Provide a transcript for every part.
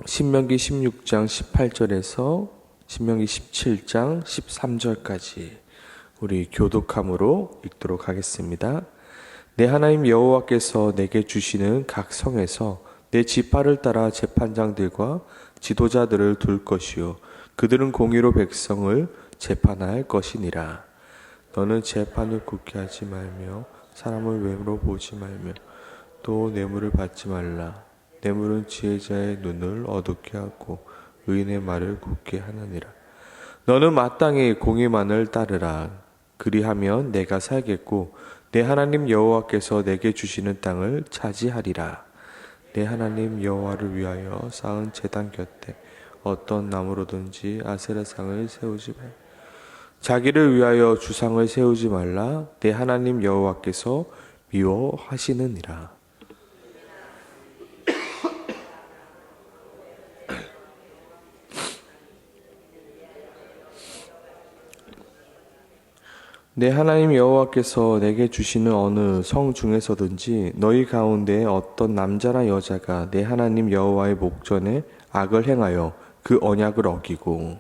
신명기 16장 18절에서 신명기 17장 13절까지 우리 교독함으로 읽도록 하겠습니다. 내 하나님 여호와께서 내게 주시는 각 성에서 내 지파를 따라 재판장들과 지도자들을 둘 것이요 그들은 공의로 백성을 재판할 것이니라. 너는 재판을 굳게 하지 말며 사람을 외모로 보지 말며 또 뇌물을 받지 말라. 뇌물은 지혜자의 눈을 어둡게 하고 의인의 말을 굳게 하느니라. 너는 마땅히 공의만을 따르라. 그리하면 내가 살겠고 내 하나님 여호와께서 내게 주시는 땅을 차지하리라. 내 하나님 여호와를 위하여 쌓은 제단 곁에 어떤 나무로든지 아세라상을 세우지 말라. 자기를 위하여 주상을 세우지 말라. 내 하나님 여호와께서 미워하시느니라. 내 하나님 여호와께서 내게 주시는 어느 성 중에서든지 너희 가운데 어떤 남자나 여자가 내 하나님 여호와의 목전에 악을 행하여 그 언약을 어기고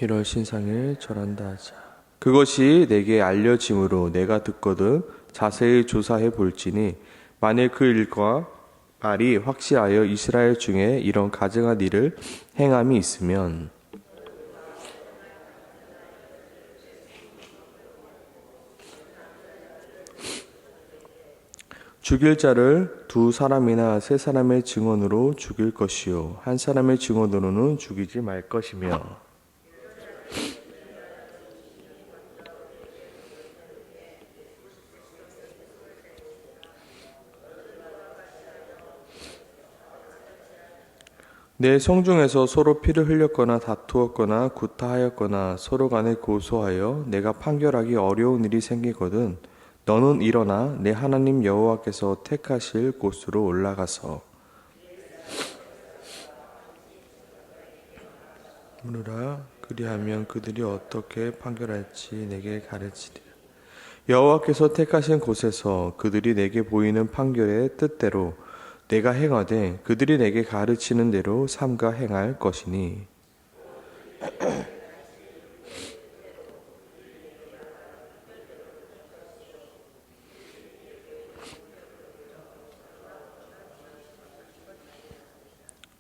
일월 신상을 절한다 하자. 그것이 내게 알려짐으로 내가 듣거든 자세히 조사해 볼지니 만일 그 일과 말이 확실하여 이스라엘 중에 이런 가증한 일을 행함이 있으면 죽일 자를 두 사람이나 세 사람의 증언으로 죽일 것이요 한 사람의 증언으로는 죽이지 말 것이며 내 성중에서 서로 피를 흘렸거나 다투었거나 구타하였거나 서로 간에 고소하여 내가 판결하기 어려운 일이 생기거든 너는 일어나 내 하나님 여호와께서 택하실 곳으로 올라가서 물으라. 그리하면 그들이 어떻게 판결할지 내게 가르치리라. 여호와께서 택하신 곳에서 그들이 내게 보이는 판결의 뜻대로 내가 행하되 그들이 내게 가르치는 대로 삼가 행할 것이니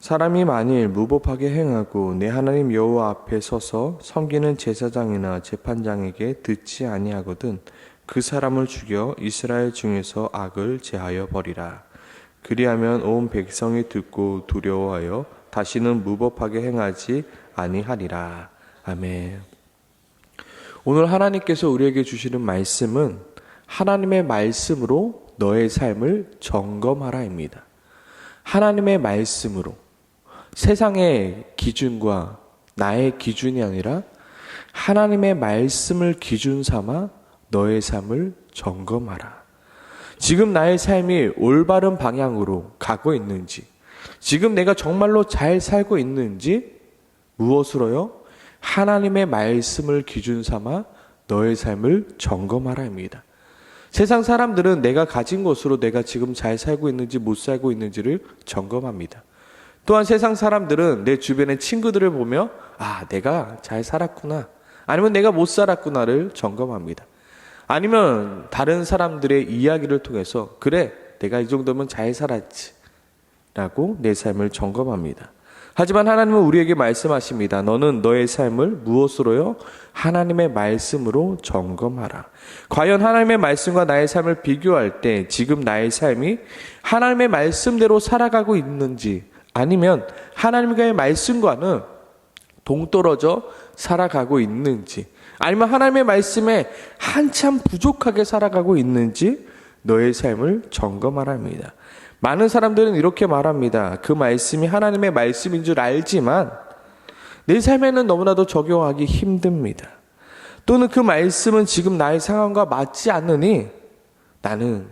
사람이 만일 무법하게 행하고 내 하나님 여호와 앞에 서서 섬기는 제사장이나 재판장에게 듣지 아니하거든 그 사람을 죽여 이스라엘 중에서 악을 제하여 버리라. 그리하면 온 백성이 듣고 두려워하여 다시는 무법하게 행하지 아니하리라. 아멘. 오늘 하나님께서 우리에게 주시는 말씀은 하나님의 말씀으로 너의 삶을 점검하라입니다. 하나님의 말씀으로 세상의 기준과 나의 기준이 아니라 하나님의 말씀을 기준 삼아 너의 삶을 점검하라. 지금 나의 삶이 올바른 방향으로 가고 있는지, 지금 내가 정말로 잘 살고 있는지, 무엇으로요? 하나님의 말씀을 기준 삼아 너의 삶을 점검하라입니다. 세상 사람들은 내가 가진 것으로 내가 지금 잘 살고 있는지 못 살고 있는지를 점검합니다. 또한 세상 사람들은 내 주변의 친구들을 보며 내가 잘 살았구나 아니면 내가 못 살았구나를 점검합니다. 아니면 다른 사람들의 이야기를 통해서 그래 내가 이 정도면 잘 살았지 라고 내 삶을 점검합니다. 하지만 하나님은 우리에게 말씀하십니다. 너는 너의 삶을 무엇으로요? 하나님의 말씀으로 점검하라. 과연 하나님의 말씀과 나의 삶을 비교할 때 지금 나의 삶이 하나님의 말씀대로 살아가고 있는지 아니면 하나님과의 말씀과는 동떨어져 살아가고 있는지 아니면 하나님의 말씀에 한참 부족하게 살아가고 있는지 너의 삶을 점검하랍니다. 많은 사람들은 이렇게 말합니다. 그 말씀이 하나님의 말씀인 줄 알지만 내 삶에는 너무나도 적용하기 힘듭니다. 또는 그 말씀은 지금 나의 상황과 맞지 않으니 나는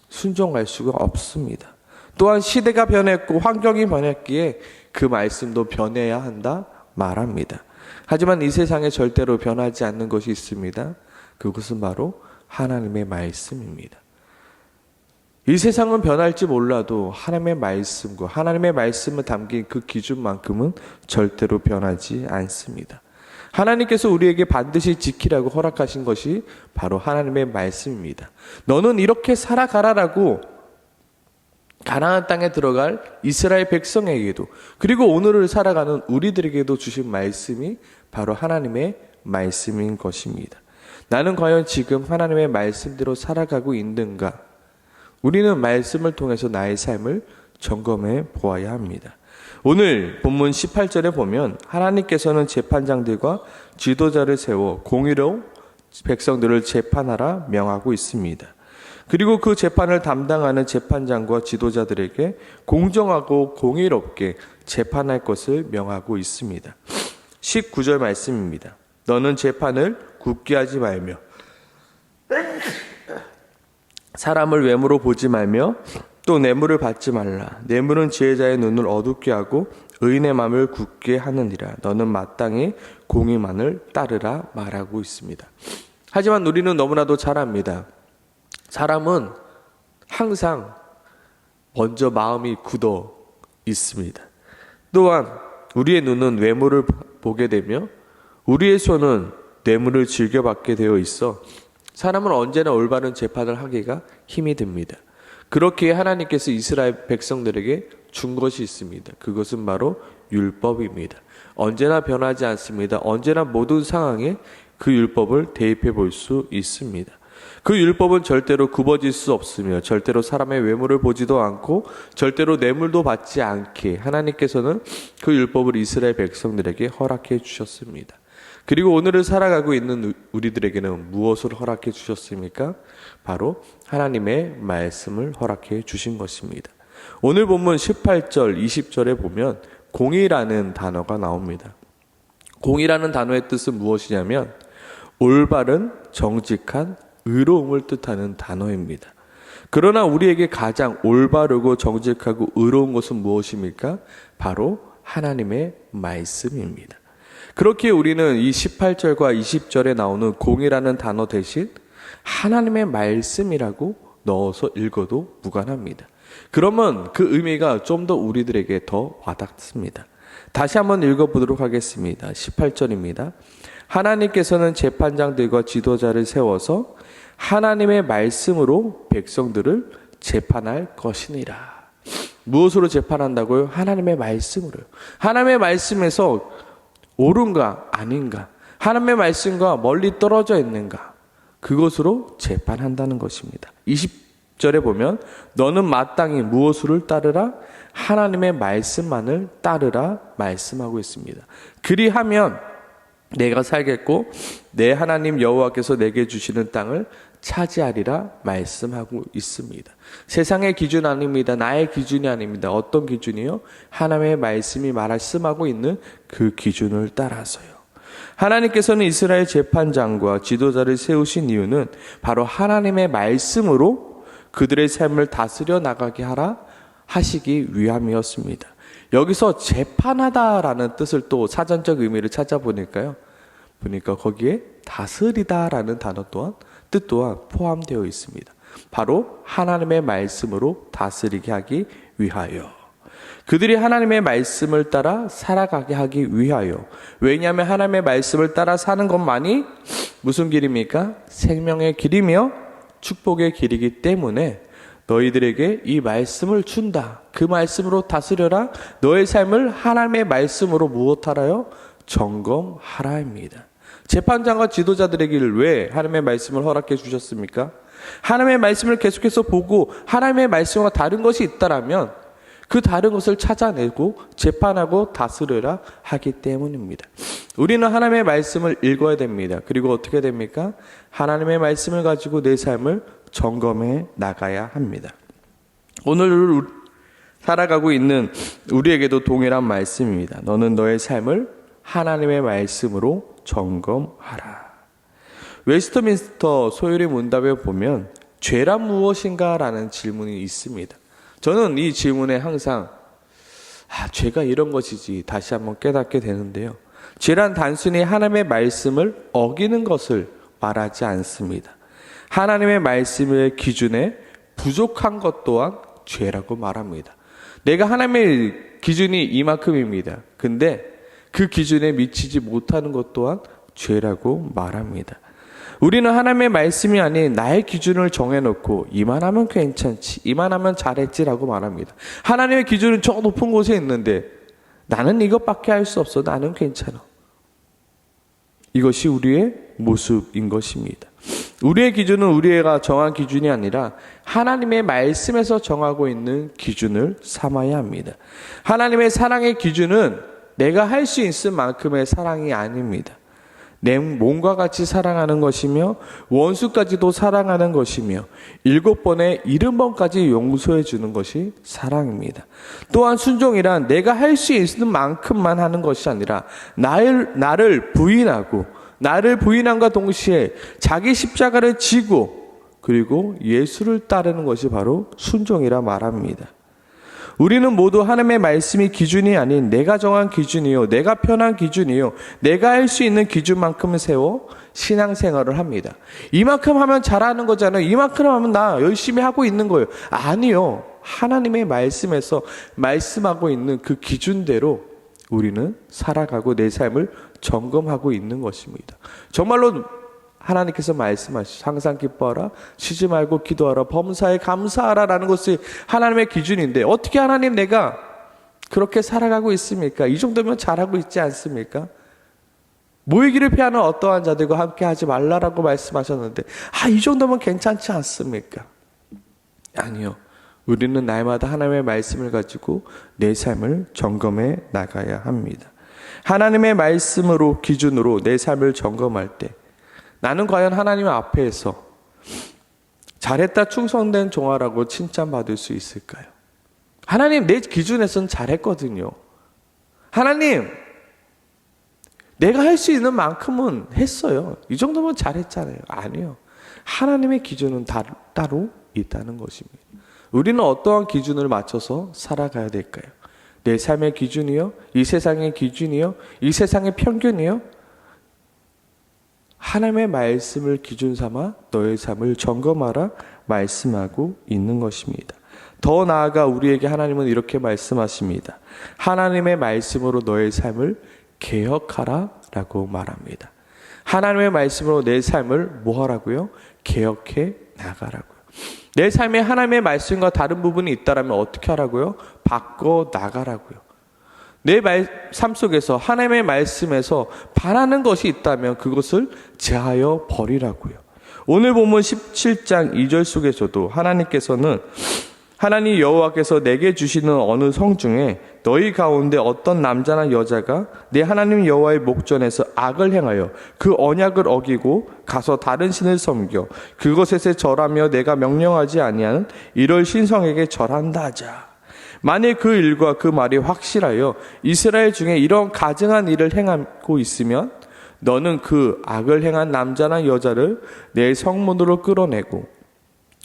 순종할 수가 없습니다. 또한 시대가 변했고 환경이 변했기에 그 말씀도 변해야 한다 말합니다. 하지만 이 세상에 절대로 변하지 않는 것이 있습니다. 그것은 바로 하나님의 말씀입니다. 이 세상은 변할지 몰라도 하나님의 말씀과 하나님의 말씀을 담긴 그 기준만큼은 절대로 변하지 않습니다. 하나님께서 우리에게 반드시 지키라고 허락하신 것이 바로 하나님의 말씀입니다. 너는 이렇게 살아가라라고 가나안 땅에 들어갈 이스라엘 백성에게도, 그리고 오늘을 살아가는 우리들에게도 주신 말씀이 바로 하나님의 말씀인 것입니다. 나는 과연 지금 하나님의 말씀대로 살아가고 있는가? 우리는 말씀을 통해서 나의 삶을 점검해 보아야 합니다. 오늘 본문 18절에 보면 하나님께서는 재판장들과 지도자를 세워 공의로 백성들을 재판하라 명하고 있습니다. 그리고 그 재판을 담당하는 재판장과 지도자들에게 공정하고 공의롭게 재판할 것을 명하고 있습니다. 19절 말씀입니다. 너는 재판을 굳게 하지 말며 사람을 외모로 보지 말며 또 뇌물을 받지 말라. 뇌물은 지혜자의 눈을 어둡게 하고 의인의 마음을 굳게 하느니라. 너는 마땅히 공의만을 따르라 말하고 있습니다. 하지만 우리는 너무나도 잘 압니다. 사람은 항상 먼저 마음이 굳어 있습니다. 또한 우리의 눈은 외모를 보게 되며 우리의 손은 뇌물을 즐겨받게 되어 있어 사람은 언제나 올바른 재판을 하기가 힘이 듭니다. 그렇게 하나님께서 이스라엘 백성들에게 준 것이 있습니다. 그것은 바로 율법입니다. 언제나 변하지 않습니다. 언제나 모든 상황에 그 율법을 대입해 볼 수 있습니다. 그 율법은 절대로 굽어질 수 없으며 절대로 사람의 외모를 보지도 않고 절대로 뇌물도 받지 않게 하나님께서는 그 율법을 이스라엘 백성들에게 허락해 주셨습니다. 그리고 오늘을 살아가고 있는 우리들에게는 무엇을 허락해 주셨습니까? 바로 하나님의 말씀을 허락해 주신 것입니다. 오늘 본문 18절, 20절에 보면 공의라는 단어가 나옵니다. 공의라는 단어의 뜻은 무엇이냐면 올바른, 정직한, 의로움을 뜻하는 단어입니다. 그러나 우리에게 가장 올바르고 정직하고 의로운 것은 무엇입니까? 바로 하나님의 말씀입니다. 그렇게 우리는 이 18절과 20절에 나오는 공의라는 단어 대신 하나님의 말씀이라고 넣어서 읽어도 무관합니다. 그러면 그 의미가 좀 더 우리들에게 더 와닿습니다. 다시 한번 읽어보도록 하겠습니다. 18절입니다. 하나님께서는 재판장들과 지도자를 세워서 하나님의 말씀으로 백성들을 재판할 것이니라. 무엇으로 재판한다고요? 하나님의 말씀으로요. 하나님의 말씀에서 옳은가 아닌가, 하나님의 말씀과 멀리 떨어져 있는가, 그것으로 재판한다는 것입니다. 20절에 보면 너는 마땅히 무엇을 따르라? 하나님의 말씀만을 따르라 말씀하고 있습니다. 그리하면 내가 살겠고 내 하나님 여호와께서 내게 주시는 땅을 차지하리라 말씀하고 있습니다. 세상의 기준 아닙니다. 나의 기준이 아닙니다. 어떤 기준이요? 하나님의 말씀이 말씀하고 있는 그 기준을 따라서요. 하나님께서는 이스라엘 재판장과 지도자를 세우신 이유는 바로 하나님의 말씀으로 그들의 삶을 다스려 나가게 하라 하시기 위함이었습니다. 여기서 재판하다라는 뜻을 또 사전적 의미를 찾아보니까 거기에 다스리다라는 단어 또한 뜻 또한 포함되어 있습니다. 바로 하나님의 말씀으로 다스리게 하기 위하여, 그들이 하나님의 말씀을 따라 살아가게 하기 위하여. 왜냐하면 하나님의 말씀을 따라 사는 것만이 무슨 길입니까? 생명의 길이며 축복의 길이기 때문에 너희들에게 이 말씀을 준다. 그 말씀으로 다스려라. 너의 삶을 하나님의 말씀으로 무엇하라요? 점검하라입니다. 재판장과 지도자들에게 왜 하나님의 말씀을 허락해 주셨습니까? 하나님의 말씀을 계속해서 보고 하나님의 말씀과 다른 것이 있다라면 그 다른 것을 찾아내고 재판하고 다스려라 하기 때문입니다. 우리는 하나님의 말씀을 읽어야 됩니다. 그리고 어떻게 됩니까? 하나님의 말씀을 가지고 내 삶을 점검해 나가야 합니다. 오늘 살아가고 있는 우리에게도 동일한 말씀입니다. 너는 너의 삶을 하나님의 말씀으로 점검하라. 웨스트민스터 소율의 문답에 보면 죄란 무엇인가? 라는 질문이 있습니다. 저는 이 질문에 항상 죄가 이런 것이지 다시 한번 깨닫게 되는데요. 죄란 단순히 하나님의 말씀을 어기는 것을 말하지 않습니다. 하나님의 말씀의 기준에 부족한 것 또한 죄라고 말합니다. 내가 하나님의 기준이 이만큼입니다. 근데 그 기준에 미치지 못하는 것 또한 죄라고 말합니다. 우리는 하나님의 말씀이 아닌 나의 기준을 정해놓고 이만하면 괜찮지, 이만하면 잘했지라고 말합니다. 하나님의 기준은 저 높은 곳에 있는데 나는 이것밖에 할 수 없어. 나는 괜찮아. 이것이 우리의 모습인 것입니다. 우리의 기준은 우리가 정한 기준이 아니라 하나님의 말씀에서 정하고 있는 기준을 삼아야 합니다. 하나님의 사랑의 기준은 내가 할 수 있을 만큼의 사랑이 아닙니다. 내 몸과 같이 사랑하는 것이며 원수까지도 사랑하는 것이며 7번에 70번까지 용서해 주는 것이 사랑입니다. 또한 순종이란 내가 할 수 있는 만큼만 하는 것이 아니라 나를 부인함과 동시에 자기 십자가를 지고 그리고 예수를 따르는 것이 바로 순종이라 말합니다. 우리는 모두 하나님의 말씀이 기준이 아닌 내가 정한 기준이요, 내가 편한 기준이요, 내가 할 수 있는 기준만큼을 세워 신앙생활을 합니다. 이만큼 하면 잘하는 거잖아요. 이만큼 하면 나 열심히 하고 있는 거예요. 아니요. 하나님의 말씀에서 말씀하고 있는 그 기준대로 우리는 살아가고 내 삶을 점검하고 있는 것입니다. 정말로 하나님께서 말씀하시죠. 항상 기뻐하라, 쉬지 말고 기도하라, 범사에 감사하라라는 것이 하나님의 기준인데 어떻게 하나님 내가 그렇게 살아가고 있습니까? 이 정도면 잘하고 있지 않습니까? 모이기를 피하는 어떠한 자들과 함께 하지 말라라고 말씀하셨는데 이 정도면 괜찮지 않습니까? 아니요. 우리는 날마다 하나님의 말씀을 가지고 내 삶을 점검해 나가야 합니다. 하나님의 말씀으로 기준으로 내 삶을 점검할 때 나는 과연 하나님 앞에서 잘했다 충성된 종아라고 칭찬받을 수 있을까요? 하나님 내 기준에서는 잘했거든요. 하나님 내가 할 수 있는 만큼은 했어요. 이 정도면 잘했잖아요. 아니요. 하나님의 기준은 따로 있다는 것입니다. 우리는 어떠한 기준을 맞춰서 살아가야 될까요? 내 삶의 기준이요? 이 세상의 기준이요? 이 세상의 평균이요? 하나님의 말씀을 기준 삼아 너의 삶을 점검하라 말씀하고 있는 것입니다. 더 나아가 우리에게 하나님은 이렇게 말씀하십니다. 하나님의 말씀으로 너의 삶을 개혁하라 라고 말합니다. 하나님의 말씀으로 내 삶을 뭐 하라고요? 개혁해 나가라고요. 내 삶에 하나님의 말씀과 다른 부분이 있다면 어떻게 하라고요? 바꿔 나가라고요. 내 삶 속에서 하나님의 말씀에서 바라는 것이 있다면 그것을 제하여 버리라고요. 오늘 본문 17장 2절 속에서도 하나님께서는 하나님 여호와께서 내게 주시는 어느 성 중에 너희 가운데 어떤 남자나 여자가 내 하나님 여호와의 목전에서 악을 행하여 그 언약을 어기고 가서 다른 신을 섬겨 그것에 절하며 내가 명령하지 아니하는 이럴 신성에게 절한다 하자. 만일 그 일과 그 말이 확실하여 이스라엘 중에 이런 가증한 일을 행하고 있으면 너는 그 악을 행한 남자나 여자를 내 성문으로 끌어내고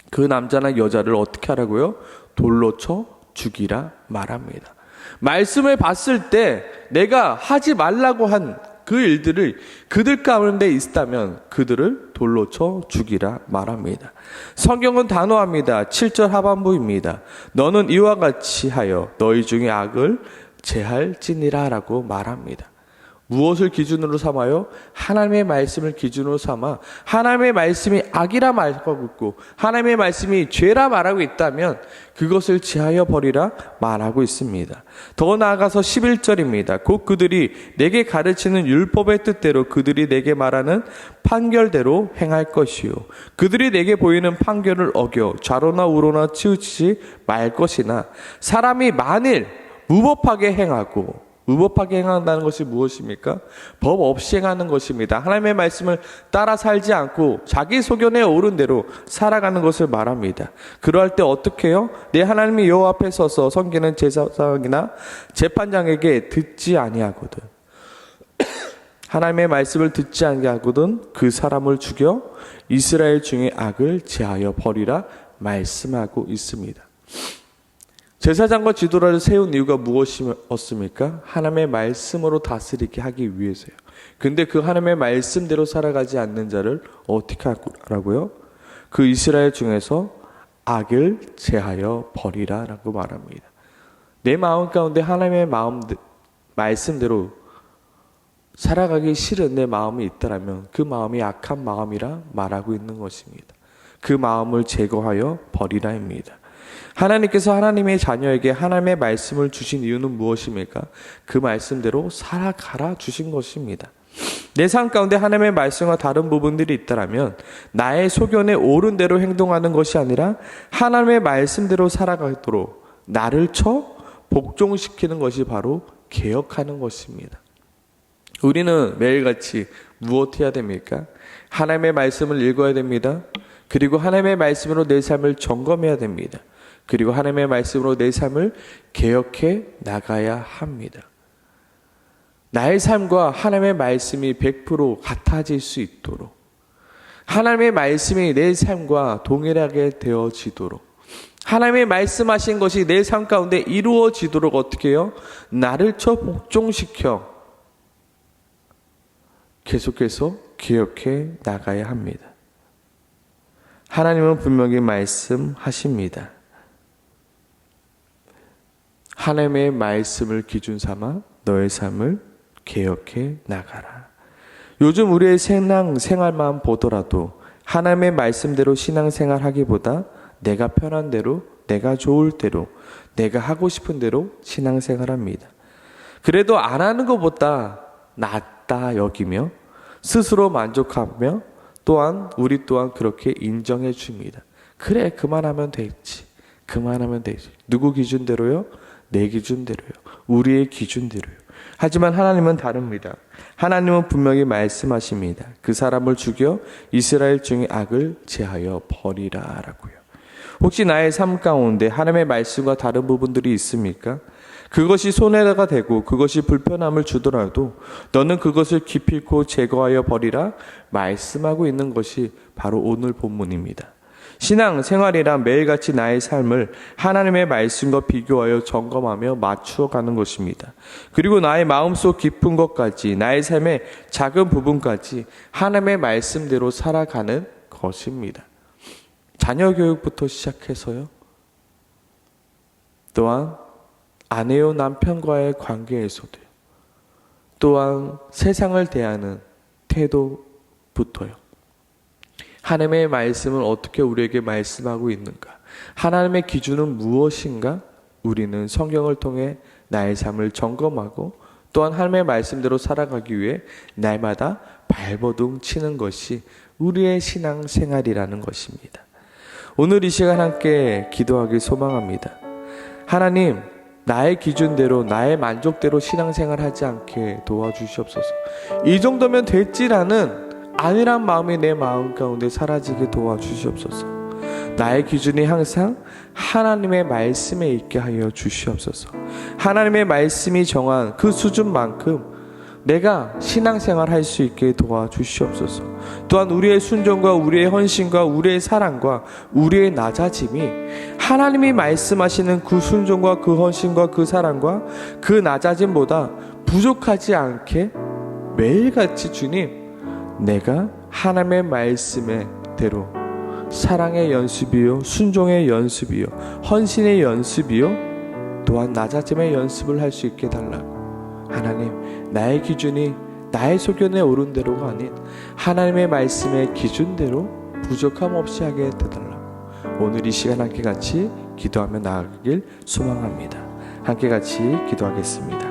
그 남자나 여자를 어떻게 하라고요? 돌로 쳐 죽이라 말합니다. 말씀을 봤을 때 내가 하지 말라고 한 그 일들을 그들 가운데 있다면 그들을 돌로 쳐 죽이라 말합니다. 성경은 단호합니다. 7절 하반부입니다. 너는 이와 같이 하여 너희 중에 악을 제할지니라 라고 말합니다. 무엇을 기준으로 삼아요? 하나님의 말씀을 기준으로 삼아 하나님의 말씀이 악이라 말하고 있고 하나님의 말씀이 죄라 말하고 있다면 그것을 제하여 버리라 말하고 있습니다. 더 나아가서 11절입니다. 곧 그들이 내게 가르치는 율법의 뜻대로 그들이 내게 말하는 판결대로 행할 것이요 그들이 내게 보이는 판결을 어겨 좌로나 우로나 치우치지 말 것이나 사람이 만일 무법하게 행한다는 것이 무엇입니까? 법 없이 행하는 것입니다. 하나님의 말씀을 따라 살지 않고 자기 소견에 오른 대로 살아가는 것을 말합니다. 그러할 때 어떻게 해요? 내 하나님이 여호와 앞에 서서 섬기는 제사장이나 재판장에게 듣지 아니하거든. 하나님의 말씀을 듣지 아니하거든 그 사람을 죽여 이스라엘 중에 악을 제하여 버리라 말씀하고 있습니다. 제사장과 지도자를 세운 이유가 무엇이었습니까? 하나님의 말씀으로 다스리게 하기 위해서요. 근데 그 하나님의 말씀대로 살아가지 않는 자를 어떻게 하라고요? 그 이스라엘 중에서 악을 제하여 버리라 라고 말합니다. 내 마음 가운데 하나님의 말씀대로 살아가기 싫은 내 마음이 있더라면 그 마음이 악한 마음이라 말하고 있는 것입니다. 그 마음을 제거하여 버리라입니다. 하나님께서 하나님의 자녀에게 하나님의 말씀을 주신 이유는 무엇입니까? 그 말씀대로 살아가라 주신 것입니다. 내 삶 가운데 하나님의 말씀과 다른 부분들이 있다면 나의 소견에 옳은 대로 행동하는 것이 아니라 하나님의 말씀대로 살아가도록 나를 복종시키는 것이 바로 개혁하는 것입니다. 우리는 매일같이 무엇해야 됩니까? 하나님의 말씀을 읽어야 됩니다. 그리고 하나님의 말씀으로 내 삶을 점검해야 됩니다. 그리고 하나님의 말씀으로 내 삶을 개혁해 나가야 합니다. 나의 삶과 하나님의 말씀이 100% 같아질 수 있도록, 하나님의 말씀이 내 삶과 동일하게 되어지도록, 하나님의 말씀하신 것이 내 삶 가운데 이루어지도록 어떻게 해요? 나를 복종시켜 계속해서 기억해 나가야 합니다. 하나님은 분명히 말씀하십니다. 하나님의 말씀을 기준 삼아 너의 삶을 개혁해 나가라. 요즘 우리의 신앙생활만 보더라도 하나님의 말씀대로 신앙생활 하기보다 내가 편한 대로, 내가 좋을 대로, 내가 하고 싶은 대로 신앙생활합니다. 그래도 안 하는 것보다 낫다 여기며 스스로 만족하며 또한 우리 또한 그렇게 인정해 줍니다. 그래, 그만하면 되지. 그만하면 되지. 누구 기준대로요? 내 기준대로요. 우리의 기준대로요. 하지만 하나님은 다릅니다. 하나님은 분명히 말씀하십니다. 그 사람을 죽여 이스라엘 중에 악을 제하여 버리라 라고요. 혹시 나의 삶 가운데 하나님의 말씀과 다른 부분들이 있습니까? 그것이 손해가 되고 그것이 불편함을 주더라도 너는 그것을 기필코 제거하여 버리라 말씀하고 있는 것이 바로 오늘 본문입니다. 신앙생활이란 매일같이 나의 삶을 하나님의 말씀과 비교하여 점검하며 맞추어 가는 것입니다. 그리고 나의 마음속 깊은 것까지, 나의 삶의 작은 부분까지 하나님의 말씀대로 살아가는 것입니다. 자녀 교육부터 시작해서요. 또한 아내와 남편과의 관계에서도요. 또한 세상을 대하는 태도부터요. 하나님의 말씀은 어떻게 우리에게 말씀하고 있는가? 하나님의 기준은 무엇인가? 우리는 성경을 통해 나의 삶을 점검하고 또한 하나님의 말씀대로 살아가기 위해 날마다 발버둥 치는 것이 우리의 신앙생활이라는 것입니다. 오늘 이 시간 함께 기도하길 소망합니다. 하나님, 나의 기준대로 나의 만족대로 신앙생활하지 않게 도와주시옵소서. 이 정도면 됐지라는 안일한 마음이 내 마음 가운데 사라지게 도와주시옵소서. 나의 기준이 항상 하나님의 말씀에 있게 하여 주시옵소서. 하나님의 말씀이 정한 그 수준만큼 내가 신앙생활 할 수 있게 도와주시옵소서. 또한 우리의 순종과 우리의 헌신과 우리의 사랑과 우리의 낮아짐이 하나님이 말씀하시는 그 순종과 그 헌신과 그 사랑과 그 낮아짐보다 부족하지 않게 매일같이 주님, 내가 하나님의 말씀대로 사랑의 연습이요, 순종의 연습이요, 헌신의 연습이요, 또한 낮아짐의 연습을 할 수 있게 달라고. 하나님, 나의 기준이 나의 소견에 옳은 대로가 아닌 하나님의 말씀의 기준대로 부족함 없이 하게 해달라고. 오늘 이 시간 함께 같이 기도하며 나아가길 소망합니다. 함께 같이 기도하겠습니다.